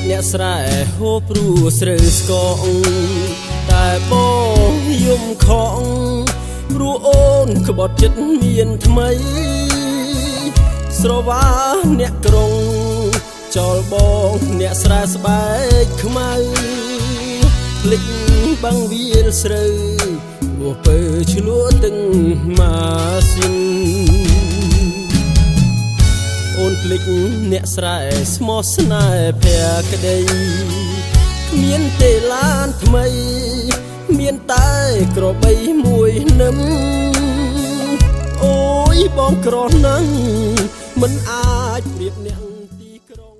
អ្នកស្រែហូបព្រោះស្រូវស្កងតែបងយំខំព្រោះអូនក្បត់ចិត្តមានថ្មីស្រវាអ្នកក្រុងចោលបងអ្នកស្រែស្បែកខ្មៅភ្លេចបាំងវាលស្រូវព្រោះពើឆ្លួទឹកម៉ាស៊ីនអូនភ្លេចអ្នកស្រែស្មោះស្នេហ៍ភក្តីគ្មានទេឡានថ្មីមានតែក្របីមួយនឹមអូយបងក្រណាំងមិនអាចប្រៀបអ្នកទីក្រុង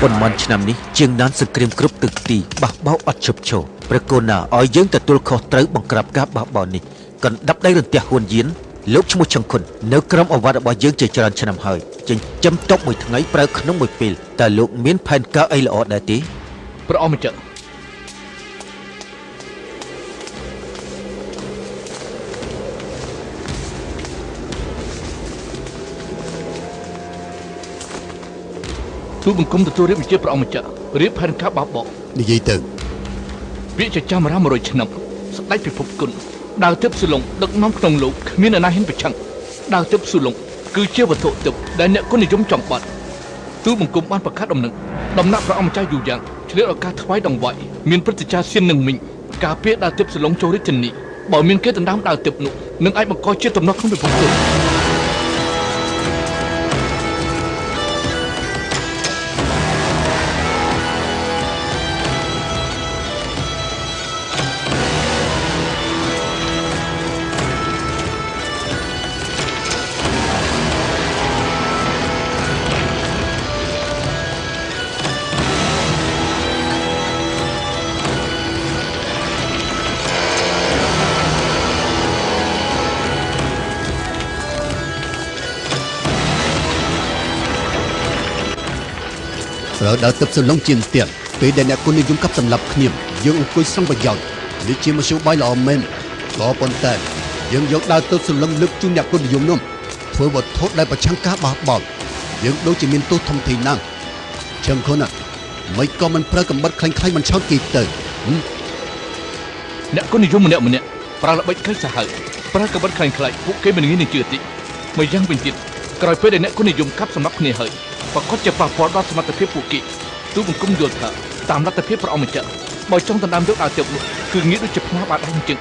ប៉ុន្មានឆ្នាំនេះជាងណានសង្គ្រាមគ្រប់ទិសទីបះបោអត់ឈប់ឈរប្រកូនណាឲ្យយើងទទួលខុសត្រូវបង្ក្រាបការបះបោនេះកណ្ដាប់ដៃរន្ទះហ៊ួនយានលោកឈ្មោះចង្គុននៅក្រោមអាវ៉ាត់របស់យើងជាច្រើនឆ្នាំហើយចិញ្ចឹមតុកមួយថ្ងៃប្រើក្នុងមួយពេលតើលោកមានផែនការអីល្អដែរទេព្រះអង្គម្ចាស់ទូបង្គំទទួលរៀបវិជាព្រះអង្គម្ចាស់រៀបផែនការបោះបោនិយាយទៅវាជាចាំរា100ឆ្នាំស្ដេចពិភពគុណដើរទិបស៊ូឡុងដឹកនាំក្នុងលោកគ្មានអ្នកណាហ៊ានប្រឆាំងដើរទិបស៊ូឡុងគឺជាវត្ថុទិបដែលអ្នកគុណនិយមចង់បានទូបង្គំបានប្រកាសដំណឹងដំណាក់ព្រះអង្គម្ចាស់យូយ៉ាងឆ្លៀតឱកាសថ្វាយដង្វាយមានព្រឹត្តិការណ៍សៀននឹងមីងការពារដើរទិបស៊ូឡុងចូលរាជធានីបើមានគេដណ្ដើមដើរទិបនោះនឹងអាចបង្កជាទំនាស់ក្នុងពិភពលោកត្រូវដើរទឹកសន្លងជាងទៀតពេលដែលអ្នកគុណនិយមកាប់សម្លាប់គ្នាយើងអង្គុយសង្កប្រយោជន៍នេះជាមធ្យោបាយល្អមែនក៏ប៉ុន្តែយើងយកដើរទឹកសន្លងលើកជូនអ្នកគុណនិយមនោះធ្វើវត្ថុដែលប្រឆាំងការបះបោរយើងដូចជាមានទោសធំធេងណាស់ចឹងខុនណាមិនក៏មិនប្រើកំបិតខ្លាញ់ៗមិនឆោតគេទៅអ្នកគុណនិយមម្នាក់ប្រើល្បិចខិចសាហាវប្រើកំបិតខ្លាញ់ៗពួកគេមិនងាយនឹងជឿតិចមួយយ៉ាងវិញទៀតក្រោយពេលដែលអ្នកគុណនិយមកាប់សម្លាប់គ្នាហើយប្រកាសជាប៉ះពាល់ដល់សមត្ថភាពពួកគេទូបង្គំយល់ថាតាមលទ្ធភាពព្រះអង្គម្ចាស់បើចង់ដណ្ដើមយកដើរទិបនោះគឺងាយដូចជាផ្នាបាតដៃអញ្ចឹង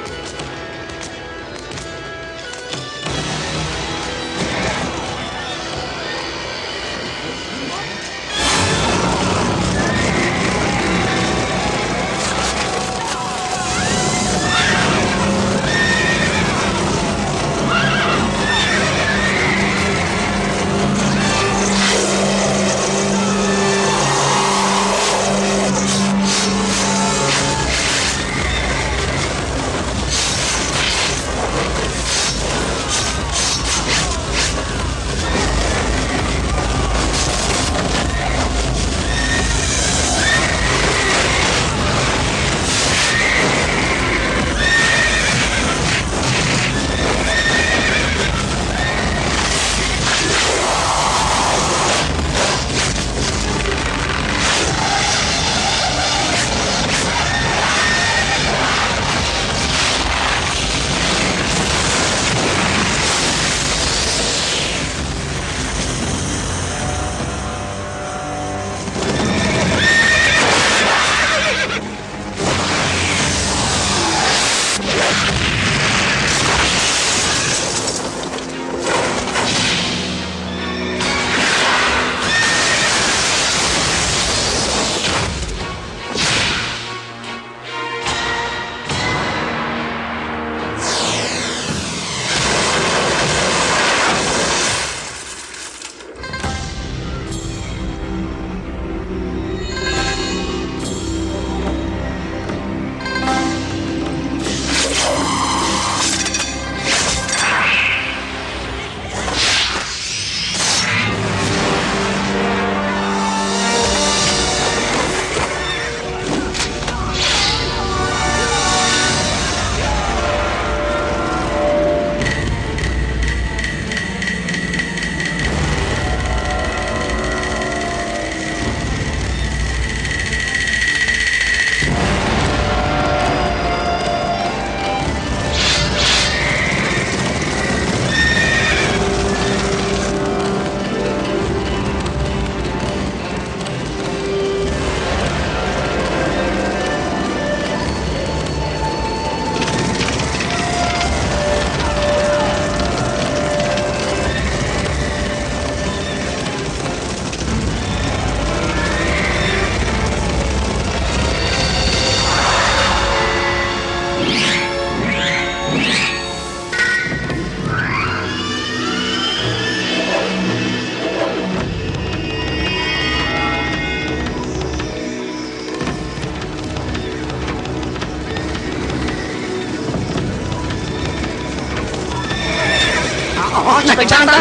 ទៅចាំទៅ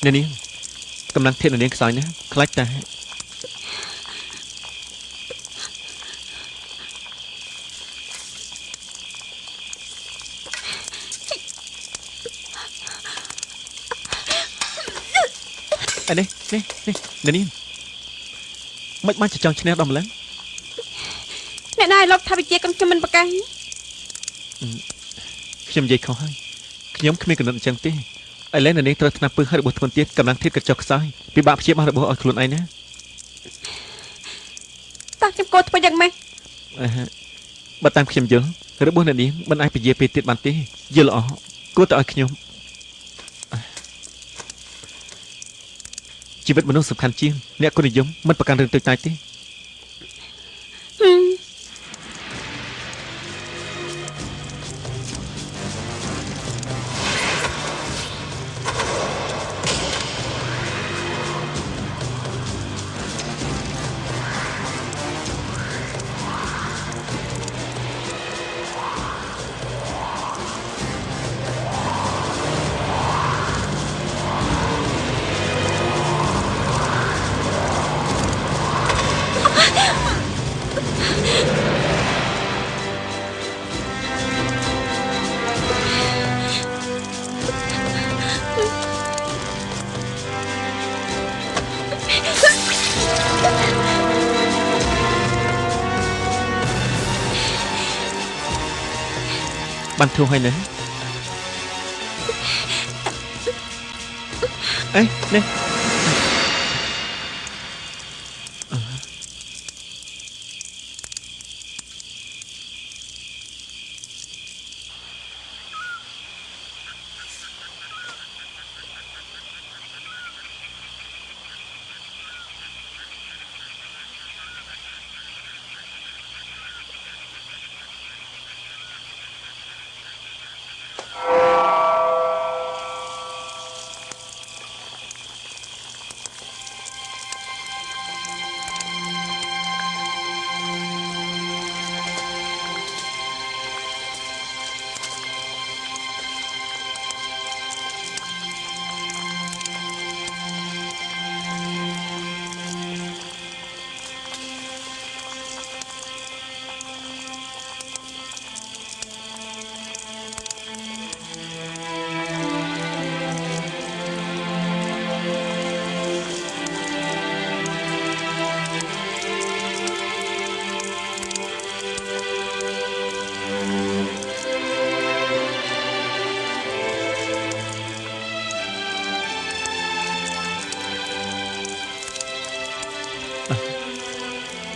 នេះនេះកំឡុងធាតុនាងខ្សោយណាខ្លាច់តែនេះនេះមិនបានចង់ឈ្នះដល់ម្លឹងអ្នកណាលោកថាវិជាខ្ញុំមិនប្រកាសខ្ញុំនិយាយខុសហើយខ្ញុំគ្មានកំណត់អញ្ចឹងទេឥឡូវនាងត្រូវថ្នាក់ពឹងហើយរបស់ធ្ងន់ទៀតកម្លាំងធាតុកញ្ចក់ខ្សោយពិបាកព្យាបាលរបស់ឲ្យខ្លួនឯងណាតើខ្ញុំគួរធ្វើយ៉ាងម៉េចបើតាមខ្ញុំយល់របស់នាងមិនអាចពជាពេលទៀតបានទេយល់អស់គួរតែឲ្យខ្ញុំជីវិតមនុស្សសំខាន់ជាងអ្នកគុណនិយមមិនប្រកាន់រឿងតូចតាចទេបានធូរហើយណាអេនេះ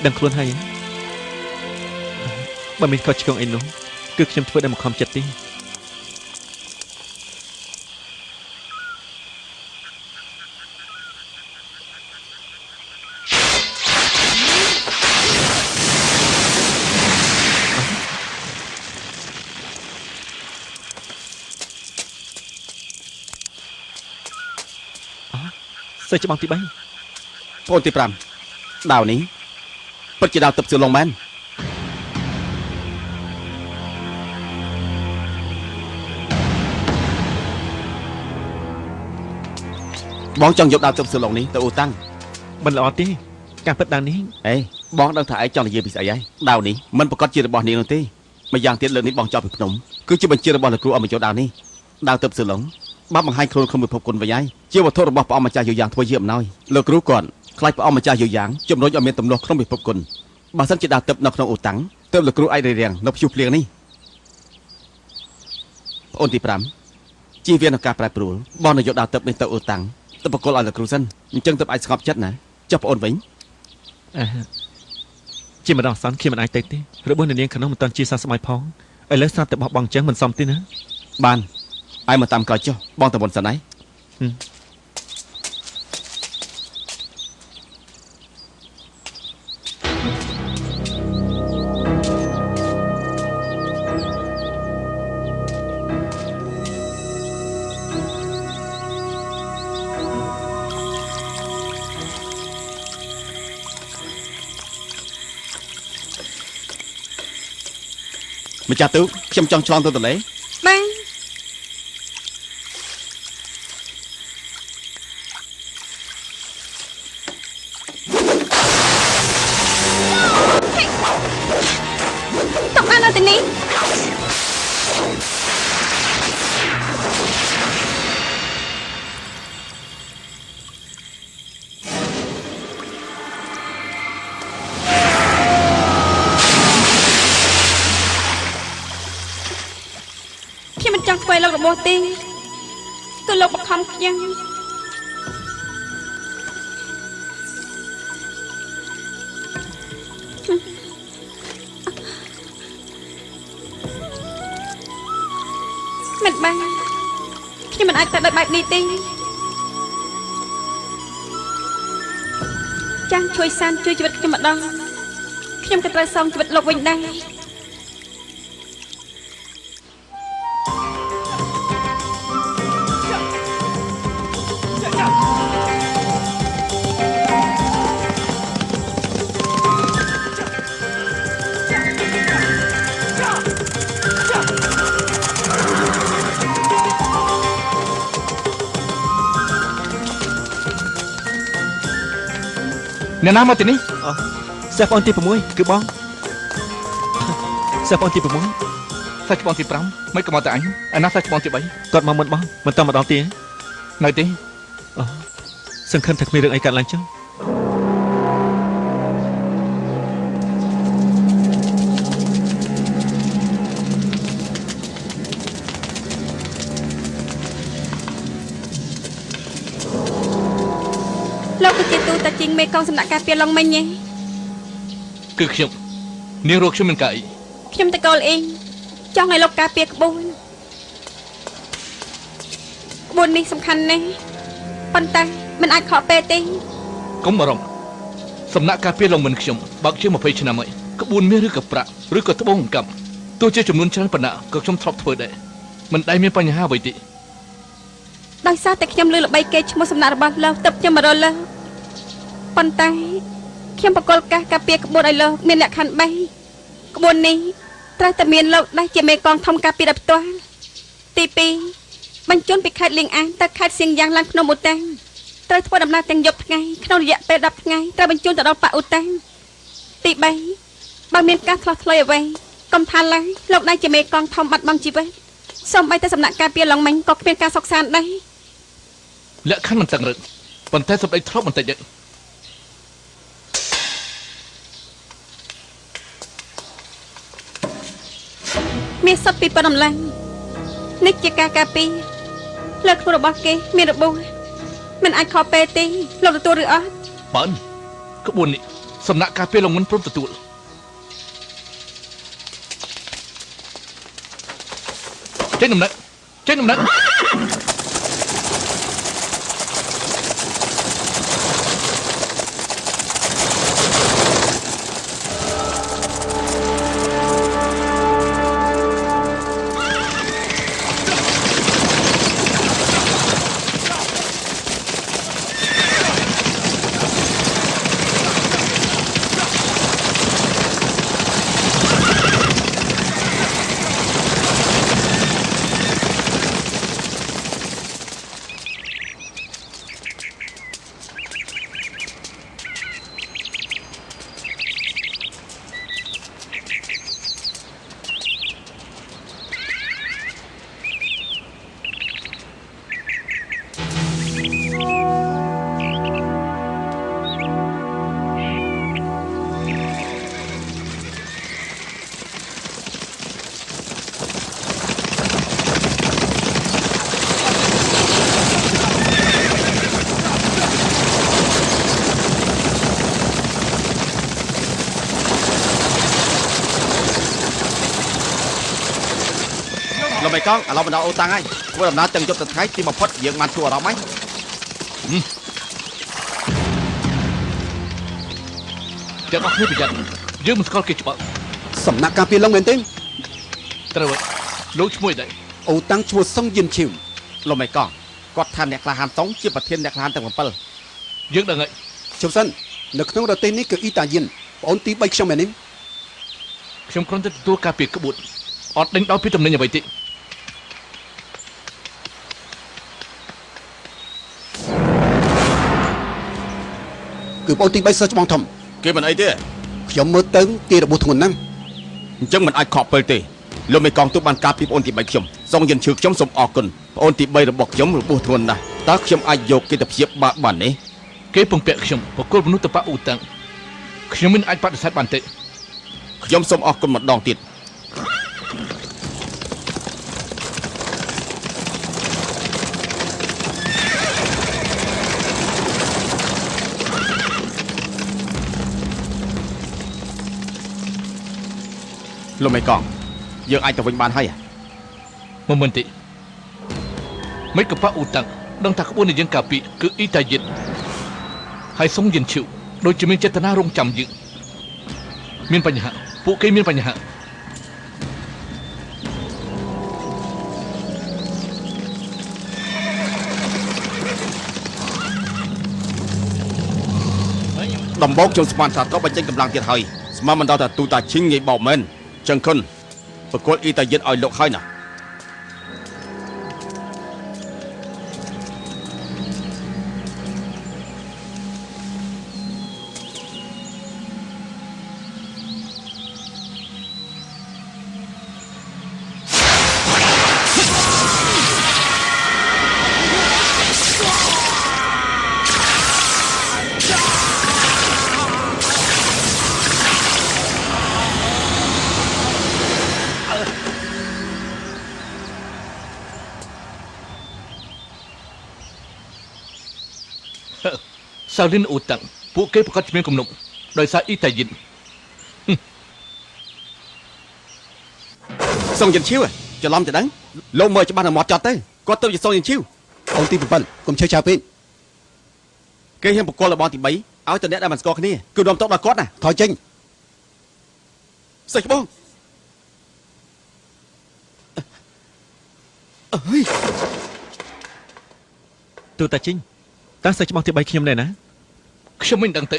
ដឹងខ្លួនហើយបើមានខុសឆ្គងអីនោះគឺខ្ញុំធ្វើដោយមកខំចិត្តទេ សេះច្បាំងទី3 បងទី5ដាវនេះពិតជាដាវទឹកសឺឡុងមែនបងចង់យកដាវទឹកសឺឡុងនេះទៅអូតាំងមិនល្អទេការពិតដាវនេះអេបងដឹងថាឯងចង់និយាយពីស្អីហើយដាវនេះមិនប្រកាសជារបស់នាងនោះទេម្យ៉ាងទៀតលើកនេះបងចោលពីភ្នំគឺជាបញ្ជារបស់លោកគ្រូឲ្យមកយកដាវនេះដាវទឹកសឺឡុងបានបង្ហាញខ្លួនក្នុងពិភពគុណវិញហើយជាវត្ថុរបស់ព្រះអង្គម្ចាស់យោយ៉ាងធ្វើជាអំណោយលោកគ្រូគាត់ខ្លាចព្រះអង្គម្ចាស់យោយ៉ាងជំរុញឲ្យមានទំនាស់ក្នុងពិភពគុណបើសិនជាដាវទឹកនៅក្នុងអូតាំងទើបលោកគ្រូអាចរៀបរៀងនៅព្យុះភ្លៀងនេះអូនទី5ជីវៀនក្នុងការប្រែប្រួលបងនឹងយកដាវទឹកនេះទៅអូតាំងទៅបកគលឲ្យលោកគ្រូសិនអញ្ចឹងទើបអាចស្ងប់ចិត្តណាចុះបងអូនវិញជាម្ដងអសន្នខ្ញុំមិនអាចទៅទេរបស់នាងក្នុងមិនតាន់ជាសះស្បើយផងឥឡូវស្រាប់តែបោះបង់អញ្ចឹងមិនសមទេណាបានឲ្យមកតាមក្រោយចុះបងតមុនសិនហើយម្ចាស់ទូខ្ញុំចង់ឆ្លងទៅទន្លេបានតោះអានទៅនេះចង់ធ្វើលោករបស់ទេគឺលោកបខំខ្ញុំមិនបានខ្ញុំមិនអាចទៅដោយបែបនេះទេចាំងជួយសានជួយជីវិតខ្ញុំម្ដងខ្ញុំក៏ត្រូវសងជីវិតលោកវិញដែរអ្នកណាមកទីនេះសេះបងទី6គឺបងសេះបងទី6សេះបងទី5មិនក៏មកតែអញអាណាសេះបងទី3គាត់មកមុនបងមិនតម្ដងទេនៅទេសង្ឃឹមថាគ្មានរឿងអីកើតឡើងចុះលោកគឺជាទូតាជីងមេកងសំណាក់ការពារឡុងមិញទេគឺខ្ញុំនាងរកខ្ញុំមិនកាយខ្ញុំតកលអេងចង់ឲ្យលោកការពារក្បួននេះសំខាន់ណាស់ប៉ុន្តែមិនអាចខកពេលទេកុំបារម្ភសំណាក់ការពារឡុងមិនខ្ញុំបើកជា20ឆ្នាំហើយក្បួនមាសឬក៏ប្រាក់ឬក៏ត្បូងអង្កាំទោះជាចំនួនច្រើនប៉ុណ្ណាក៏ខ្ញុំធ្លាប់ធ្វើដែរមិនដែលមានបញ្ហាអ្វីទេដោយសារតែខ្ញុំលើល្បីគេឈ្មោះសំណាក់របស់លោកទឹកខ្ញុំមករលប៉ុន្តែខ្ញុំបកលកាសការពារក្បួនឲ្យលោកមានលក្ខខណ្ឌ3ក្បួននេះត្រូវតែមានលោកដែលជាមេកងធំការពារដោយផ្ទាល់ទី2បញ្ជូនពីខេត្តលៀងអាងទៅខេត្តសៀងយ៉ាងឡើងភ្នំអូតាំងត្រូវធ្វើដំណើរទាំងយប់ថ្ងៃក្នុងរយៈពេល10ថ្ងៃត្រូវបញ្ជូនទៅដល់ប៉ាអូតាំងទី3បើមានការឆ្លោះឆ្លៃអ្វីកុំថាឡើយលោកដែលជាមេកងធំបាត់បង់ជីវិតសូម្បីតែសំណាក់ការពារឡងមិញក៏គ្មានការសុខសាន្តដែរលក្ខខណ្ឌមិនតឹងរឹងប៉ុន្តែសម្ដីធ្លាប់បន្តិចមានសត្វពីប៉ុណ្ណឹងឡើងនេះជាការការពារលើកធ្វើរបស់គេមានរបួសមិនអាចខកពេលទេលោកទទួលឬអត់បានក្បួននេះសំណាក់ការពារឡងមិនព្រមទទួលចេញដំណឹកចេញដំណឹក មេកងឥឡូវបណ្ដោអូតាំងហើយធ្វើដំណើរទាំងយប់ទាំងថ្ងៃទីបំផុតយើងបានជួអារម្មណ៍ហើយទាំងអស់គ្នាប្រយ័ត្នយើងមិនស្គាល់គេច្បាស់ សំណាក់ការពារឡុងមែនទេ ត្រូវហើយលោកឈ្មោះអីដែរ អូតាំងឈ្មោះសុងយិនឈីវ លោកមេកងគាត់ថាអ្នកក្លាហានតុងជាប្រធានអ្នកក្លាហានទាំង7 យើងដឹងហើយ ជុំសិននៅក្នុងប្រទេសនេះគឺអ៊ីតាយិនប្អូនទី3ខ្ញុំមែនទេ ខ្ញុំគ្រាន់តែទទួលការពីក្បួនអត់ដេញដោលពីតំណែងអ្វីទេ គឺប្អូនទី3សិស្សច្បងធំ គេមិនអីទេ ខ្ញុំមើលទៅគេរបួសធ្ងន់ណាស់ អញ្ចឹងមិនអាចខកពេលទេលោកមេកងទូបានការពីប្អូនទី3ខ្ញុំសូមយិនឈឺខ្ញុំសូមអរគុណប្អូនទី3របស់ខ្ញុំរបួសធ្ងន់ណាស់តើខ្ញុំអាចយកគេទៅព្យាបាលបានទេ គេពំពាក់ខ្ញុំបកគលមនុស្សតបអ៊ូតាំងខ្ញុំមិនអាចបដិសេធបានទេ ខ្ញុំសូមអរគុណម្ដងទៀតលោកមេកងយើងអាចទៅវិញបានហើយ មួយមុនទេមិនក៏ប៉អ៊ូតាំងដឹងថាក្បួននៃយើងការពីគឺអ៊ីតាយិនហើយសុងយិនឈីវដូចជាមានចេតនារងចាំយើងមានបញ្ហាពួកគេមានបញ្ហាដំបូងខ្ញុំស្មានថាត្រូវបញ្ចេញកម្លាំងទៀតហើយស្មានមិនដល់ថាទូតាឈីងងាយបោកមែនចឹងគុណប្រគល់អ៊ីតាយិនឲ្យលោកហើយណាសាលិនអ៊ូតាំងពួកគេប្រកាសជំនាញគំនុំដោយសារអ៊ីតាយិន សុងយិនឈីវច្រឡំទៅដឹងលោកមើលច្បាស់នៅមាត់ចត់ទៅគាត់ទៅជាសុងយិនឈីវ អូនទី7កុំឈឺឆាវពេក គេហ៊ានបកគលរបស់ទី3ឲ្យទៅអ្នកដែលមិនស្គាល់គ្នាគឺនាំទៅដល់គាត់ណា ថយចេញ សិចបងអើយ ទូតាជីងតើសិស្សច្បងទី3ខ្ញុំដែរណា ខ្ញុំមិនដឹងទេ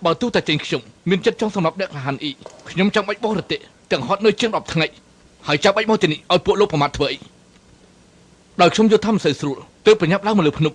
បើទូតាចេញខ្ញុំមានចិត្តចង់សម្រាប់អ្នកក្លាហានអ៊ីខ្ញុំចង់បាច់បោះរតិទាំងហត់នៅជាង10ថ្ងៃហើយចាប់បាច់មកទីនេះឲ្យពួកលោកប្រមាថធ្វើអីដោយខ្ញុំយល់ថាមិនសូវស្រួលទើបប្រញាប់ឡើងមកលើភ្នំ